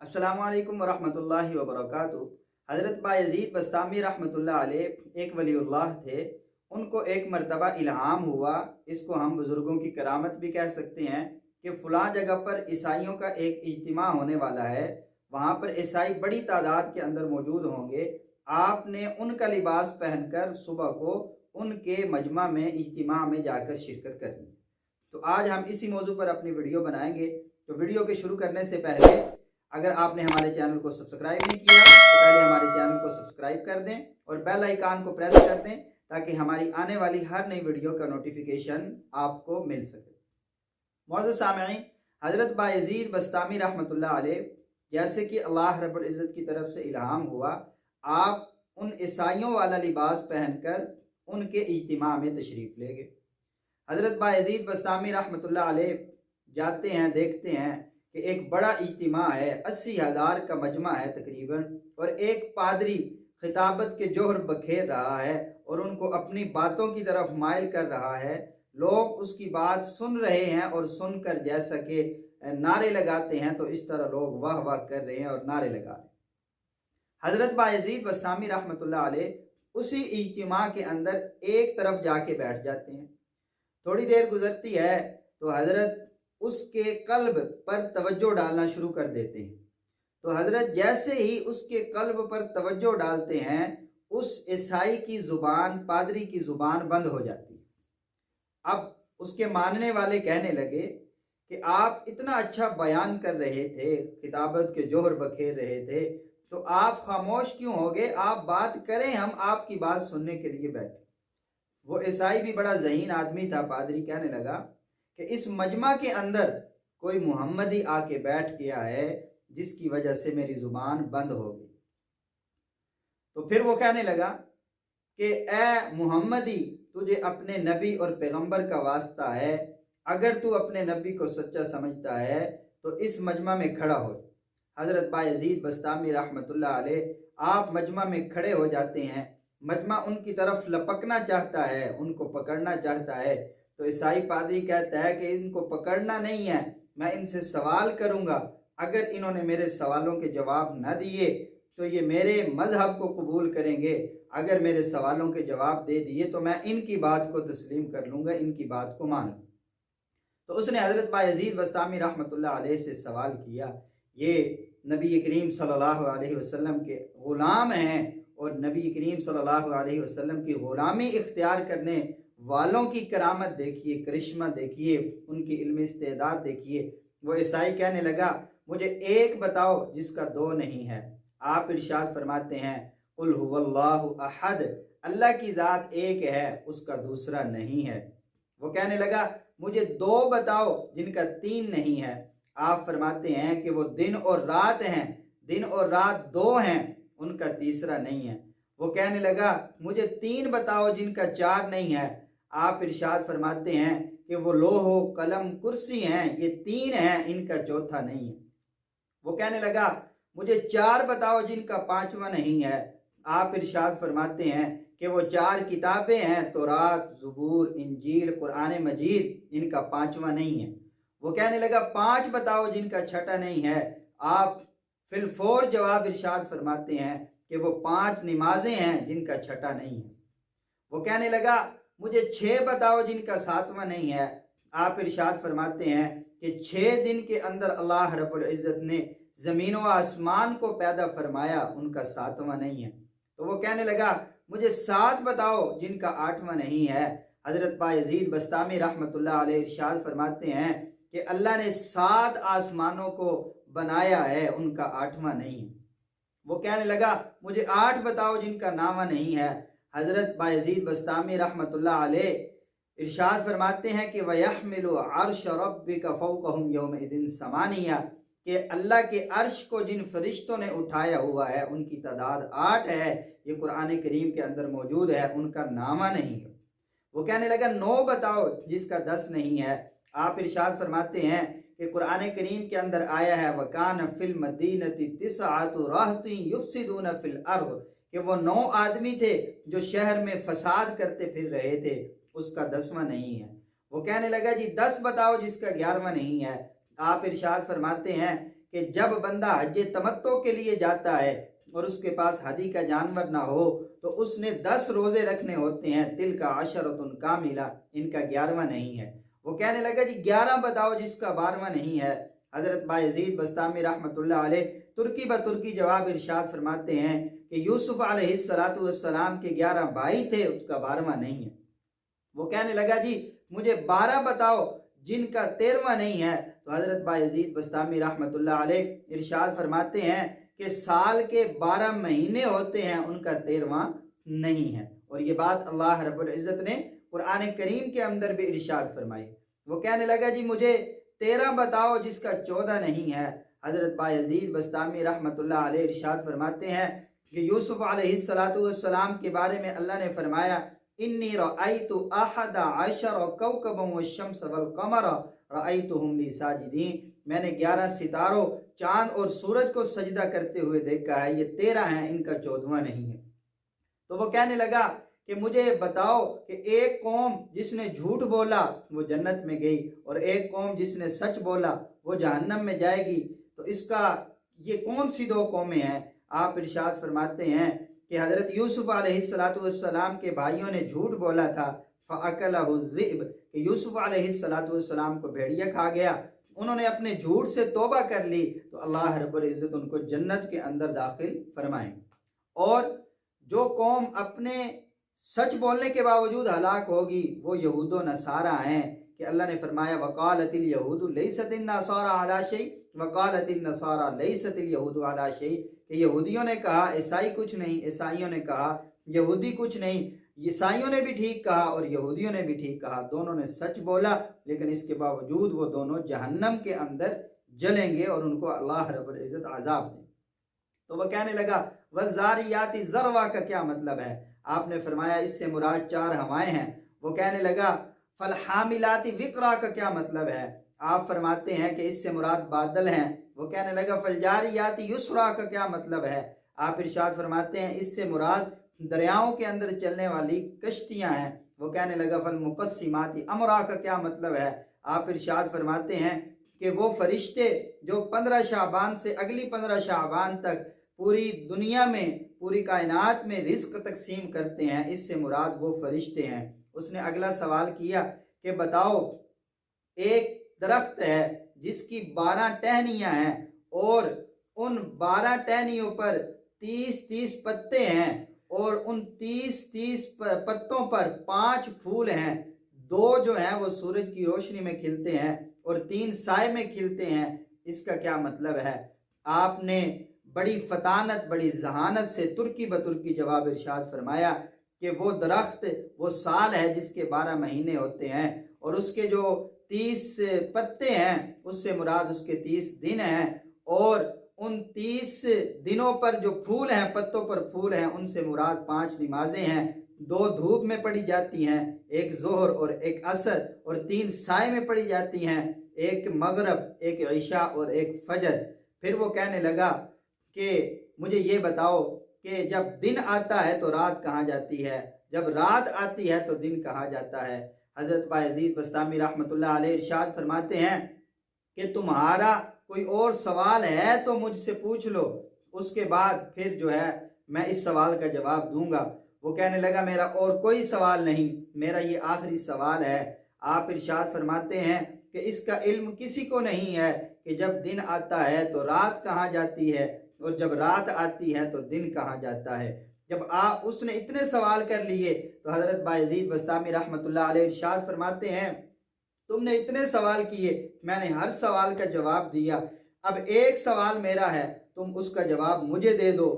अस्सलामु अलैकुम वरहमतुल्लाहि वबरकातुहू। हज़रत बायज़ीद बस्तामी रहमतुल्लाह अलैह एक वलीउल्लाह थे। उनको एक मरतबा इल्हाम हुआ, इसको हम बुज़ुर्गों की करामत भी कह सकते हैं, कि फ़लाँ जगह पर ईसाइयों का एक इज्तिमा होने वाला है, वहाँ पर ईसाई बड़ी तादाद के अंदर मौजूद होंगे। आपने उनका लिबास पहनकर सुबह को उनके मजमा में इज्तिमा में जाकर शिरकत करनी। तो आज हम इसी मौजू पर अपनी वीडियो बनाएंगे। तो वीडियो के शुरू करने से पहले अगर आपने हमारे चैनल को सब्सक्राइब नहीं किया तो पहले हमारे चैनल को सब्सक्राइब कर दें और बेल आइकन को प्रेस कर दें ताकि हमारी आने वाली हर नई वीडियो का नोटिफिकेशन आपको मिल सके। मौजूद सामईन, हज़रत बायज़ीद बस्तामी रहमतुल्लाह अलैह जैसे कि अल्लाह रब्बुल इज़्ज़त की तरफ से इल्हाम हुआ, आप उन ईसाइयों वाला लिबास पहनकर उनके इज्तिमा में तशरीफ़ ले गए। हज़रत बायज़ीद बस्तामी रहमतुल्लाह अलैह जाते हैं, देखते हैं कि एक बड़ा इज्तिमा है, 80,000 का मजमा है तकरीबन, और एक पादरी खिताबत के जोहर बखेर रहा है और उनको अपनी बातों की तरफ माइल कर रहा है। लोग उसकी बात सुन रहे हैं और सुनकर जैसा कि नारे लगाते हैं, तो इस तरह लोग वाह वाह कर रहे हैं और नारे लगा रहे हैं। हज़रत बायज़ीद बस्तामी रहमतुल्लाह अलैह उसी इज्तिमा के अंदर एक तरफ जाके बैठ जाते हैं। थोड़ी देर गुजरती है तो हज़रत उसके कल्ब पर तवज्जो डालना शुरू कर देते हैं। तो हज़रत जैसे ही उसके कल्ब पर तवज्जो डालते हैं, उस ईसाई की ज़ुबान, पादरी की ज़ुबान बंद हो जाती है। अब उसके मानने वाले कहने लगे कि आप इतना अच्छा बयान कर रहे थे, किताबत के जोहर बखेर रहे थे, तो आप खामोश क्यों हो गए? आप बात करें, हम आपकी बात सुनने के लिए बैठे। वो ईसाई भी बड़ा ज़हीन आदमी था। पादरी कहने लगा कि इस मजमा के अंदर कोई मुहम्मदी आके बैठ गया है जिसकी वजह से मेरी ज़ुबान बंद हो गई। तो फिर वो कहने लगा कि ए मुहम्मदी, तुझे अपने नबी और पैगंबर का वास्ता है, अगर तू अपने नबी को सच्चा समझता है तो इस मजमा में खड़ा हो। हज़रत बायज़ीद बस्तामी रहमतुल्लाह अलैह आप मजमा में खड़े हो जाते हैं। मजमा उनकी तरफ लपकना चाहता है, उनको पकड़ना चाहता है। तो ईसाई पादरी कहता है कि इनको पकड़ना नहीं है, मैं इनसे सवाल करूंगा, अगर इन्होंने मेरे सवालों के जवाब न दिए तो ये मेरे मजहब को कबूल करेंगे, अगर मेरे सवालों के जवाब दे दिए तो मैं इनकी बात को तस्लीम कर लूँगा, इनकी बात को मान लूँगा। तो उसने हज़रत बायज़ीद बस्तामी रहमतुल्लाह अलैह से सवाल किया। ये नबी करीम सल्लल्लाहु अलैहि वसल्लम के ग़ुलाम हैं और नबी करीम सल्लल्लाहु अलैहि वसल्लम की ग़ुलामी इख्तियार करने वालों की करामत देखिए, करिश्मा देखिए, उनकी इल्मी इस्तेदाद देखिए। वो ईसाई कहने लगा, मुझे एक बताओ जिसका दो नहीं है। आप इरशाद फरमाते हैं, कुल हुवल्लाहु अहद, अल्लाह की ज़ात एक है, उसका दूसरा नहीं है। वो कहने लगा, मुझे दो बताओ जिनका तीन नहीं है। आप फरमाते हैं कि वो दिन और रात हैं, दिन और रात दो हैं, उनका तीसरा नहीं है। वो कहने लगा, मुझे तीन बताओ जिनका चार नहीं है। आप इरशाद फरमाते हैं कि वो लोहो कलम कुर्सी हैं, ये तीन हैं, इनका चौथा नहीं है। वो कहने लगा, मुझे चार बताओ जिनका पांचवा नहीं है। आप इरशाद फरमाते हैं कि वो चार किताबें हैं, तौरात, ज़बूर, इंजील, कुरान मजीद, इनका पांचवा नहीं है। वो कहने लगा, पांच बताओ जिनका छठा नहीं है। आप फिलफोर जवाब इरशाद फरमाते हैं कि वो पांच नमाजें हैं जिनका छठा नहीं है। वो कहने लगा, मुझे छह बताओ जिनका सातवां नहीं है। आप इरशाद फरमाते हैं कि 6 दिन के अंदर अल्लाह रब्बुल इज़्ज़त ने ज़मीन व आसमान को पैदा फरमाया, उनका सातवां नहीं है। तो वो कहने लगा, मुझे 7 बताओ जिनका आठवां नहीं है। हज़रत बायज़ीद बस्तामी रहमतुल्लाह अलैह इरशाद फरमाते हैं कि अल्लाह ने 7 आसमानों को बनाया है, उनका आठवां नहीं है। वो कहने लगा, मुझे 8 बताओ जिनका नामा नहीं है। हज़रत बायज़ीद बस्तामी रहमतुल्लाह अलैह इरशाद फरमाते हैं कि वयहमिलु अर्श रब्बिका फौकहुम यौमइज़िन समानिया, कि अल्लाह के अर्श को जिन फरिश्तों ने उठाया हुआ है उनकी तादाद 8 है। ये कुरान करीम के अंदर मौजूद है, उनका नामा नहीं है। वो कहने लगा, 9 बताओ जिसका 10 नहीं है। आप इरशाद फरमाते हैं कि कुरान करीम के अंदर आया है, वकान फिल मदीनति तिसअतु रहतिन युफसिदून फिल अर्द, कि वो 9 आदमी थे जो शहर में फसाद करते फिर रहे थे, उसका 10वां नहीं है। वो कहने लगा, जी 10 बताओ जिसका 11वां नहीं है। आप इरशाद फरमाते हैं کہ جب بندہ حج تمتع کے لیے جاتا ہے اور اس کے پاس ہدی کا جانور نہ ہو تو اس نے 10 روزے رکھنے ہوتے ہیں، تل کا عشرۃ کاملہ، ان کا 11واں نہیں ہے۔ وہ کہنے لگا جی 11 بتاؤ جس کا 12واں نہیں ہے۔ حضرت بایزید بستامی رحمۃ اللہ علیہ ترکی بترکی جواب ارشاد فرماتے ہیں کہ یوسف علیہ السلام کے 11 بھائی تھے، اس کا 12واں نہیں ہے۔ وہ کہنے لگا جی مجھے 12 بتاؤ جن کا 13واں نہیں ہے۔ تو حضرت بایزید بستامی رحمۃ اللہ علیہ ارشاد فرماتے ہیں کہ سال کے 12 مہینے ہوتے ہیں، ان کا 13واں نہیں ہے۔ اور یہ بات اللہ رب العزت نے قرآن کریم کے اندر بھی ارشاد فرمائی۔ وہ کہنے لگا جی مجھے 13 بتاؤ جس کا 14 نہیں ہے۔ حضرت بایزید بستامی رحمۃ اللہ علیہ ارشاد فرماتے ہیں کہ یوسف علیہ السلام کے بارے میں اللہ نے فرمایا انی رأیت 11 کوکبا والشمس والقمر رأیتهم لی ساجدین، میں نے 11 ستاروں، چاند اور سورج کو سجدہ کرتے ہوئے دیکھا ہے، یہ 13 ہیں، ان کا 14واں نہیں ہے۔ تو وہ کہنے لگا کہ مجھے بتاؤ کہ ایک قوم جس نے جھوٹ بولا وہ جنت میں گئی اور ایک قوم جس نے سچ بولا وہ جہنم میں جائے گی، تو اس کا یہ کون سی 2 قومیں ہیں؟ آپ ارشاد فرماتے ہیں کہ حضرت یوسف علیہ السلام کے بھائیوں نے جھوٹ بولا تھا، فَأَكَلَهُ الذِّئْبُ، کہ یوسف علیہ السلام کو بھیڑیا کھا گیا۔ انہوں نے اپنے جھوٹ سے توبہ کر لی تو اللہ رب العزت ان کو جنت کے اندر داخل فرمائیں۔ اور جو قوم اپنے سچ بولنے کے باوجود ہلاک ہوگی وہ یہود و نصارہ ہیں، کہ اللہ نے فرمایا وقالت اليہود لیست النصارى علی شیء وقالت النصارى لیست اليہود علی شیء، کہ یہودیوں نے کہا عیسائی کچھ نہیں، عیسائیوں نے کہا یہودی کچھ نہیں۔ عیسائیوں نے بھی ٹھیک کہا اور یہودیوں نے بھی ٹھیک کہا، دونوں نے سچ بولا، لیکن اس کے باوجود وہ دونوں جہنم کے اندر جلیں گے اور ان کو اللہ رب العزت عذاب دیں۔ تو وہ کہنے لگا وَالزَّارِيَاتِ ذَرْوَا کا کیا مطلب ہے؟ آپ نے فرمایا اس سے مراد 4 ہوائیں ہیں۔ وہ کہنے لگا فَالْحَامِلَاتِ وِقْرًا کا کیا مطلب ہے؟ آپ فرماتے ہیں کہ اس سے مراد بادل ہیں۔ وہ کہنے لگا فَالْجَارِيَاتِ يُسْرًا کا کیا مطلب ہے؟ آپ ارشاد فرماتے ہیں اس سے مراد دریاؤں کے اندر چلنے والی کشتیاں ہیں۔ وہ کہنے لگا فَالْمُقَسِّمَاتِ أَمْرًا کا کیا مطلب ہے؟ آپ ارشاد فرماتے ہیں کہ وہ فرشتے جو 15 شعبان سے اگلی 15 شعبان تک پوری دنیا میں، پوری کائنات میں رزق تقسیم کرتے ہیں، اس سے مراد وہ فرشتے ہیں۔ اس نے اگلا سوال کیا کہ بتاؤ ایک درخت ہے جس کی 12 ٹہنیاں ہیں اور ان 12 ٹہنیوں پر 30 پتے ہیں اور ان 30 پتوں پر 5 پھول ہیں، 2 جو ہیں وہ سورج کی روشنی میں کھلتے ہیں اور 3 سائے میں کھلتے ہیں، اس کا کیا مطلب ہے؟ آپ نے بڑی فطانت، بڑی ذہانت سے ترکی بترکی جواب ارشاد فرمایا کہ وہ درخت وہ سال ہے جس کے 12 مہینے ہوتے ہیں اور اس کے جو 30 پتے ہیں اس سے مراد اس کے 30 دن ہیں، اور ان 30 دنوں پر جو پھول ہیں، پتوں پر پھول ہیں، ان سے مراد 5 نمازیں ہیں، 2 دھوپ میں پڑھی جاتی ہیں، ایک ظہر اور ایک عصر، اور 3 سائے میں پڑھی جاتی ہیں، ایک مغرب، ایک عشاء اور ایک فجر۔ پھر وہ کہنے لگا کہ مجھے یہ بتاؤ کہ جب دن آتا ہے تو رات کہاں جاتی ہے، جب رات آتی ہے تو دن کہاں جاتا ہے؟ حضرت بایزید بستامی رحمۃ اللہ علیہ ارشاد فرماتے ہیں کہ تمہارا کوئی اور سوال ہے تو مجھ سے پوچھ لو، اس کے بعد پھر جو ہے میں اس سوال کا جواب دوں گا۔ وہ کہنے لگا میرا اور کوئی سوال نہیں، میرا یہ آخری سوال ہے۔ آپ ارشاد فرماتے ہیں کہ اس کا علم کسی کو نہیں ہے کہ جب دن آتا ہے تو رات کہاں جاتی ہے اور جب رات آتی ہے تو دن کہاں جاتا ہے۔ جب اس نے اتنے سوال کر لیے تو حضرت بایزید بستامی رحمۃ اللہ علیہ ارشاد فرماتے ہیں تم نے اتنے سوال کیے، میں نے ہر سوال کا جواب دیا، اب ایک سوال میرا ہے، تم اس کا جواب مجھے دے دو۔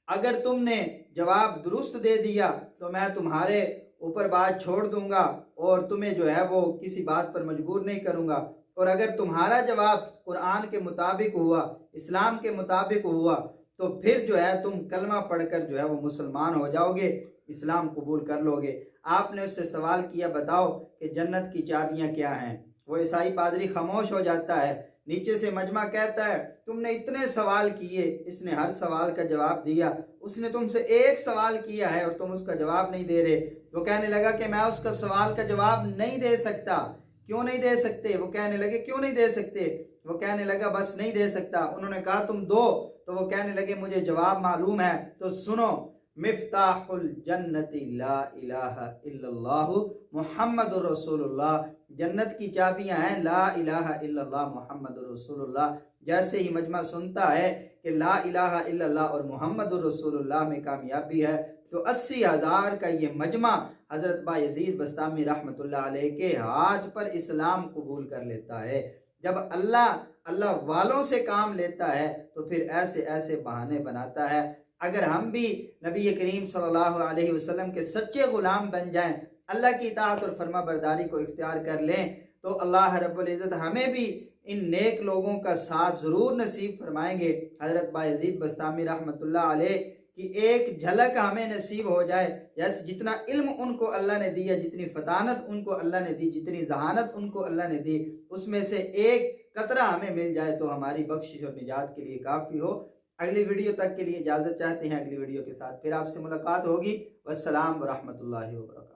اگر تم نے جواب درست دے دیا تو میں تمہارے اوپر بات چھوڑ دوں گا اور تمہیں جو ہے وہ کسی بات پر مجبور نہیں کروں گا، اور اگر تمہارا جواب قرآن کے مطابق ہوا، اسلام کے مطابق ہوا، تو پھر جو ہے تم کلمہ پڑھ کر جو ہے وہ مسلمان ہو جاؤ گے، اسلام قبول کر لو گے۔ آپ نے اس سے سوال کیا بتاؤ کہ جنت کی چابیاں کیا ہیں؟ وہ عیسائی پادری خاموش ہو جاتا ہے۔ نیچے سے مجمع کہتا ہے تم نے اتنے سوال کیے، اس نے ہر سوال کا جواب دیا، اس نے تم سے ایک سوال کیا ہے اور تم اس کا جواب نہیں دے رہے۔ وہ کہنے لگا کہ میں اس کا سوال کا جواب نہیں دے سکتا क्यों नहीं दे सकते? वो कहने लगे क्यों नहीं दे सकते? वो कहने लगा बस नहीं दे सकता। उन्होंने कहा तुम दो, तो वो कहने लगे मुझे जवाब मालूम है, तो सुनो, मिफ्ताहुल जन्नति ला इलाहा इल्लल्लाहु मुहम्मदुर रसूलुल्लाह, जन्नत की चाबियां हैं ला इलाहा इल्लल्लाह मुहम्मदुर रसूलुल्लाह। जैसे ही मजमा सुनता है कि ला इलाहा इल्लल्लाह और मुहम्मदुर रसूलुल्लाह में कामयाबी है, तो 80,000 का ये मजमा हजरत बायजीद बस्तामी रहमतुल्लाह अलैह के हाथ पर इस्लाम कबूल कर लेता है। जब अल्लाह वालों से काम लेता है तो फिर ऐसे ऐसे बहाने बनाता है। अगर हम भी नबी करीम सल्लल्लाहु अलैहि वसल्लम के सच्चे गुलाम बन जाएं, अल्लाह की इताअत और फरमा बरदारी को इख्तियार कर लें, तो अल्लाह रब्बुल इज़्ज़त हमें भी इन नेक लोगों का साथ ज़रूर नसीब फरमाएंगे। हज़रत बायज़ीद बस्तामी रहमतुल्लाह अलैह की एक झलक हमें नसीब हो जाए, जैसे जितना इल्म उनको अल्लाह ने दिया, जितनी फतानत उनको अल्लाह ने दी, जितनी जहानत उनको अल्लाह ने दी, उसमें से एक कतरा हमें मिल जाए तो हमारी बख्शिश और निजात के लिए काफ़ी हो। अगली वीडियो तक के लिए इजाज़त चाहते हैं। अगली वीडियो के साथ फिर आपसे मुलाकात होगी। वस्सलाम व रहमतुल्लाहि व बरकातहू।